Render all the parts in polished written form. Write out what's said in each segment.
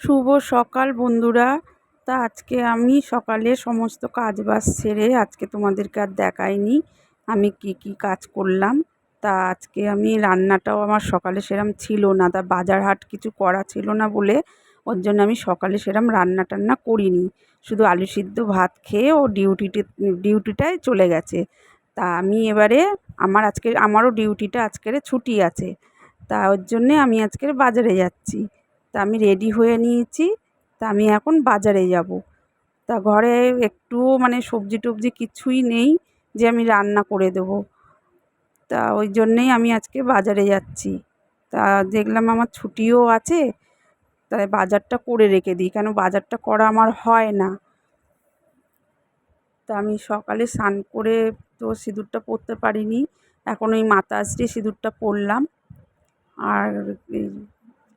শুভ সকাল বন্ধুরা। তা আজকে আমি সকালে সমস্ত কাজবাজ সেরে আজকে তোমাদেরকে আর দেখাইনি আমি কি কি কাজ করলাম। তা আজকে আমি রান্নাটাও আমার সকালে সেরম ছিল না, তা বাজার হাট কিছু করা ছিল না বলে ওর জন্য আমি সকালে সেরম রান্না টান্না করিনি। শুধু আলু সিদ্ধ ভাত খেয়ে ও ডিউটিটায় চলে গেছে। তা আমি এবারে আমারও ডিউটিটা আজকের ছুটি আছে। তা ওর জন্যে আমি আজকের বাজারে যাচ্ছি। তা আমি রেডি হয়ে নিয়েছি। তা আমি এখন বাজারে যাব। তা ঘরে একটু সবজি টবজি কিছুই নেই যে আমি রান্না করে দেবো। তা ওই জন্যেই আমি আজকে বাজারে যাচ্ছি। তা দেখলাম আমার ছুটিও আছে, তাই বাজারটা করে রেখে দিই, কেন বাজারটা করা আমার হয় না। তা আমি সকালে স্নান করে তো সিঁদুরটা পরতে পারিনি, এখন ওই মাথা আঁচড়ে সিঁদুরটা পরলাম আর এই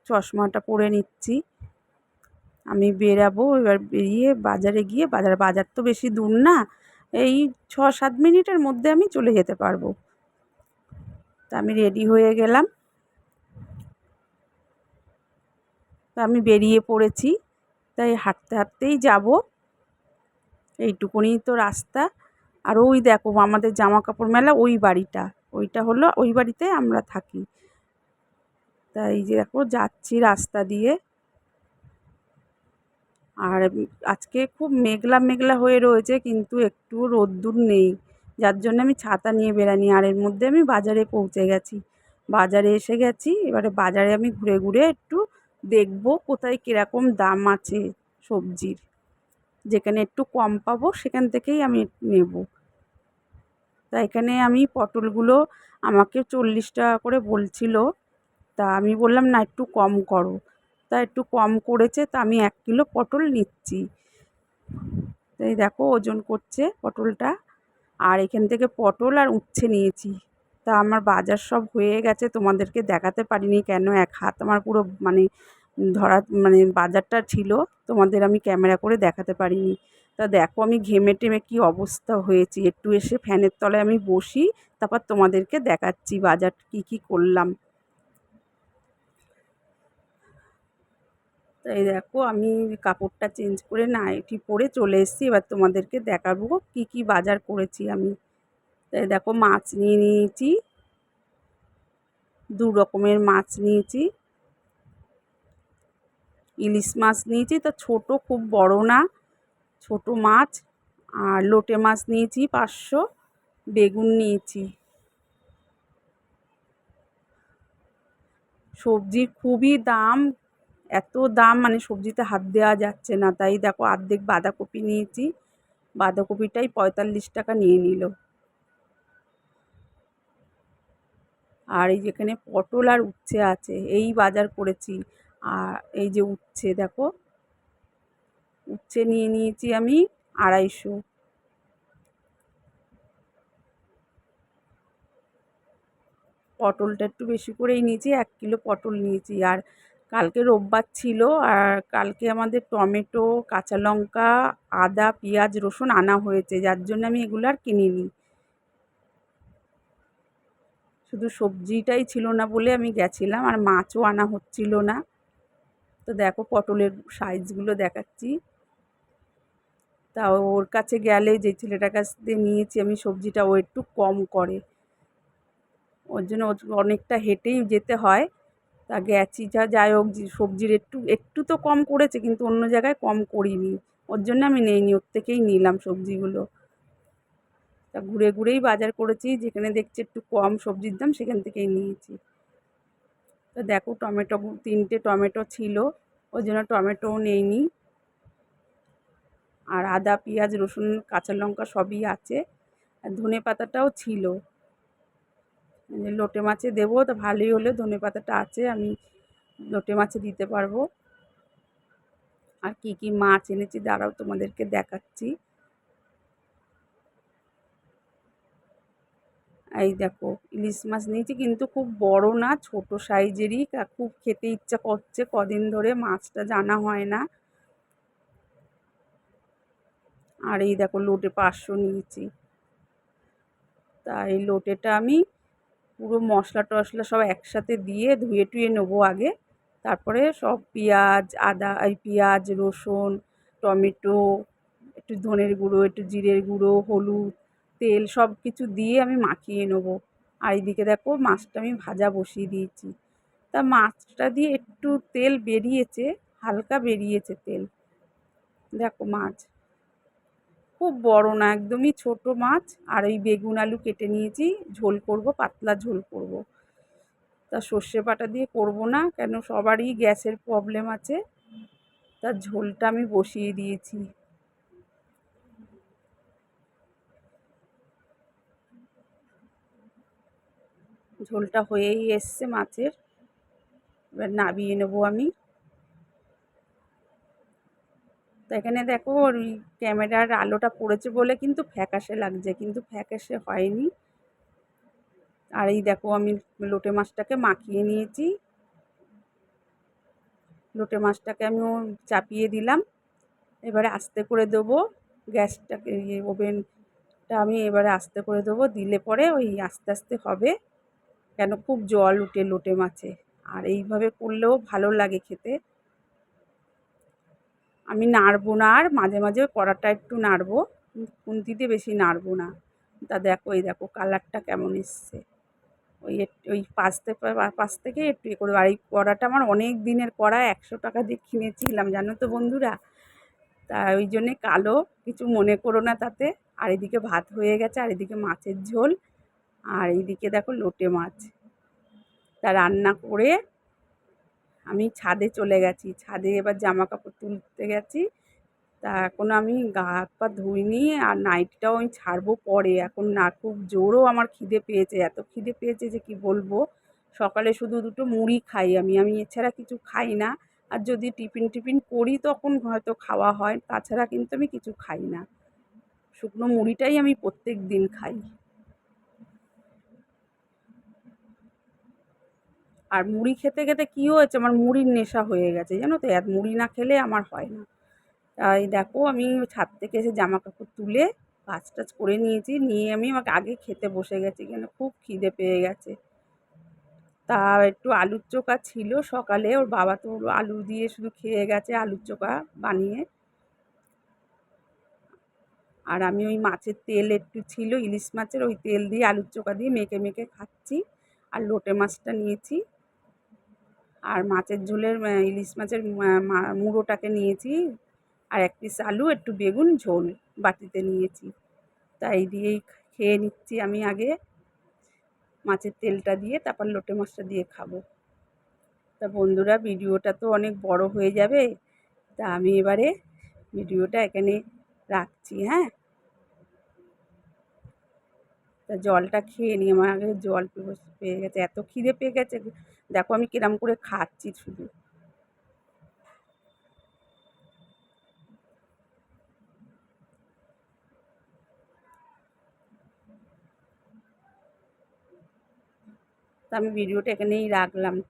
চশমাটা পরে নিচ্ছি। আমি বেরাবো এবার, বেরিয়ে বাজারে গিয়ে বাজার তো বেশি দূর না, এই 6-7 মিনিটের মধ্যে আমি চলে যেতে পারবো। তা আমি রেডি হয়ে গেলাম, তা আমি বেরিয়ে পড়েছি। তাই হাঁটতে হাঁটতেই যাব, এইটুকুনি তো রাস্তা। আর ওই দেখো আমাদের জামা কাপড় মেলা ওই বাড়িটা, ওইটা হলো ওই বাড়িতে আমরা থাকি। তাই এই যে দেখো যাচ্ছি রাস্তা দিয়ে। আর আজকে খুব মেঘলা মেঘলা হয়ে রয়েছে, কিন্তু একটু রোদ্দুর নেই, যার জন্য আমি ছাতা নিয়ে বেরাইনি। আর এর মধ্যে আমি বাজারে পৌঁছে গেছি, বাজারে এসে গেছি। এবারে বাজারে আমি ঘুরে ঘুরে একটু দেখবো কোথায় কীরকম দাম আছে সবজির, যেখানে একটু কম পাবো সেখান থেকেই আমি নেব। তা এখানে আমি পটলগুলো আমাকে 40 টাকা করে বলছিল, তা আমি বললাম না একটু কম করো। তা একটু কম করেছে, তা আমি 1 কিলো পটল নিচ্ছি। এই দেখো ওজন করছে পটলটা। আর এখান থেকে পটল আর উচ্ছে নিয়েছি। তা আমার বাজার সব হয়ে গেছে, তোমাদেরকে দেখাতে পারিনি, কেন এক হাত আমার পুরো ধরা বাজারটা ছিল, তোমাদের আমি ক্যামেরা করে দেখাতে পারিনি। তা দেখো আমি ঘেমে টেমে কী অবস্থা হয়েছি, একটু এসে ফ্যানের তলায় আমি বসি, তারপর তোমাদেরকে দেখাচ্ছি বাজার কী কী করলাম। তো এই দেখো আমি কাপড়টা চেঞ্জ করে নাইটি পরে চলে এসেছি, এবার তোমাদেরকে দেখাবো কী কী বাজার করেছি আমি। তাই দেখো মাছ নিয়ে নিয়েছি, 2 রকমের মাছ নিয়েছি। ইলিশ মাছ নিয়েছি, তা ছোট, খুব বড় না, ছোট মাছ। আর লোটে মাছ নিয়েছি 500, বেগুন নিয়েছি। সবজির খুবই দাম, এত দাম সবজিতে হাত দেওয়া যাচ্ছে না। তাই দেখো অর্ধেক বাঁধাকপি নিয়েছি, বাঁধাকপিটাই 45 টাকা নিয়ে নিল। আর এই যেখানে পটল আর উচ্ছে আছে, এই বাজার করেছি। আর এই যে উচ্ছে দেখো, উচ্ছে নিয়ে নিয়েছি আমি 250। পটলটা একটু বেশি করেই নিয়েছি, 1 কিলো পটল নিয়েছি। আর কালকে রোববার ছিল, আর কালকে আমাদের টমেটো, কাঁচা লঙ্কা, আদা, পেঁয়াজ, রসুন আনা হয়েছে, যার জন্য আমি এগুলো আর কিনিনি। শুধু সবজিটাই ছিল না বলে আমি গেছিলাম, আর মাছও আনা হচ্ছিল না। তো দেখো পটলের সাইজগুলো দেখাচ্ছি। তা ওর কাছে গেলে, যে ছেলেটার কাছ দিয়ে নিয়েছি আমি সবজিটা, ও একটু কম করে, ওর জন্য অনেকটা হেঁটেই যেতে হয়। তা গেছি, যাই হোক, সবজির একটু একটু তো কম করেছে, কিন্তু অন্য জায়গায় কম করিনি, ওর জন্য আমি নিইনি, ওর থেকেই নিলাম সবজিগুলো। তা ঘুরে ঘুরেই বাজার করেছি, যেখানে দেখছি একটু কম সবজির দাম সেখান থেকেই নিয়েছি। তো দেখো টমেটো, 3টে টমেটো ছিল, ওই জন্য টমেটোও নিইনি। আর আদা, পেঁয়াজ, রসুন, কাঁচা লঙ্কা সবই আছে, আর ধনেপাতাটাও ছিল। লোটে মাছে দেবো, তো ভালোই হলো ধনেপাতাটা আছে, আমি লোটে মাছে দিতে পারবো। আর কী কী মাছ এনেছি দাঁড়াও তোমাদেরকে দেখাচ্ছি। এই দেখো ইলিশ মাছ নিয়েছি, কিন্তু খুব বড় না, ছোট সাইজেরই, খুব খেতে ইচ্ছা করছে, কদিন ধরে মাছটা জানা হয় না। আর এই দেখো লোটে 500 নিয়েছি। তা এই লোটেটা আমি পুরো মশলা টশলা সব একসাথে দিয়ে ধুয়ে টুয়ে নেবো আগে, তারপরে সব পেঁয়াজ আদা এই পেঁয়াজ রসুন টমেটো একটু ধনের গুঁড়ো একটু জিরের গুঁড়ো হলুদ তেল সব কিছু দিয়ে আমি মাখিয়ে নেবো। আর এইদিকে দেখো মাছটা আমি ভাজা বসিয়ে দিয়েছি। তা মাছটা দিয়ে একটু তেল বেরিয়েছে, হালকা বেরিয়েছে তেল। দেখো মাছ খুব বড় না, একদমই ছোট মাছ। আর ওই বেগুন আলু কেটে নিয়েছি, ঝোল করব, পাতলা ঝোল করব। তা সর্ষে বাটা দিয়ে করব না, কেন সবারই গ্যাসের প্রবলেম আছে। তার ঝোলটা আমি বসিয়ে দিয়েছি। ঝোলটা হয়েই এসছে মাছের, এবার নামিয়ে নেবো আমি। তো এখানে দেখো ওই ক্যামেরার আলোটা পড়েছে বলে কিন্তু ফ্যাকাশে লাগছে, কিন্তু ফ্যাকাশে হয়নি। আর এই দেখো আমি লোটে মাছটাকে মাখিয়ে নিয়েছি। লোটে মাছটাকে আমি চাপিয়ে দিলাম। এবারে আস্তে করে দেবো গ্যাসটাকে, ওভেনটা আমি এবারে আস্তে করে দেবো। দিলে পরে ওই আস্তে আস্তে হবে, কেন খুব জল উঠে লোটে মাছে। আর এইভাবে করলেও ভালো লাগে খেতে। আমি নাড়বো না, আর মাঝে মাঝে কড়াটা একটু নাড়বো, খুন্তিতে বেশি নাড়বো না। তা দেখো এই দেখো কালারটা কেমন এসছে। ওই পাশ থেকে একটু করে। আর এই কড়াটা আমার অনেক দিনের কড়া, 100 টাকা দিয়ে কিনেছিলাম জানো তো বন্ধুরা। তা ওই জন্যে কালো, কিছু মনে করো না তাতে। আর এদিকে ভাত হয়ে গেছে, আর এদিকে মাছের ঝোল, আর এইদিকে দেখো লোটে মাছ। তা রান্না করে আমি ছাদে চলে গেছি। ছাদে এবার জামা কাপড় তুলতে গেছি। তা এখন আমি গা হাত পা ধুইনি, আর নাইটিটাও আমি ছাড়বো পরে। এখন না খুব জোরও আমার খিদে পেয়েছে, এত খিদে পেয়েছে যে কি বলবো। সকালে শুধু দুটো মুড়ি খাই আমি এছাড়া কিছু খাই না। আর যদি টিফিন করি তখন হয়তো খাওয়া হয়, তাছাড়া কিন্তু আমি কিছু খাই না। শুকনো মুড়িটাই আমি প্রত্যেক দিন খাই। আর মুড়ি খেতে খেতে কী হয়েছে, আমার মুড়ির নেশা হয়ে গেছে জানো তো। মুড়ি না খেলে আমার হয় না। তাই দেখো আমি ছাদ থেকে এসে জামা কাপড় তুলে কাজ টাজ করে নিয়েছি, নিয়ে আমি আমাকে আগে খেতে বসে গেছি, কেন খুব খিদে পেয়ে গেছে। তা একটু আলুর চোখা ছিল সকালে, ওর বাবা তো আলু দিয়ে শুধু খেয়ে গেছে, আলুর চোখা বানিয়ে। আর আমি ওই মাছের তেল একটু ছিল ইলিশ মাছের, ওই তেল দিয়ে আলুর চোখা দিয়ে মেখে মেখে খাচ্ছি। আর লোটে মাছটা নিয়েছি, আর মাছের ঝোলের ইলিশ মাছের মুড়োটাকে নিয়েছি। আর এক পিস আলু একটু বেগুন ঝোল বাটিতে নিয়েছি। তাই দিয়েই খেয়ে নিচ্ছি আমি আগে, মাছের তেলটা দিয়ে, তারপর লোটে মাছটা দিয়ে খাবো। তা বন্ধুরা ভিডিওটা তো অনেক বড় হয়ে যাবে, তা আমি এবারে ভিডিওটা এখানে রাখছি। হ্যাঁ, তা জলটা খেয়ে নিই, আমার আগে জল পেয়ে গেছে, এত খিদে পেয়ে গেছে। দেখো আমি কিরম করে খাচ্ছি শুধু। তা আমি ভিডিওটা এখানেই রাখলাম।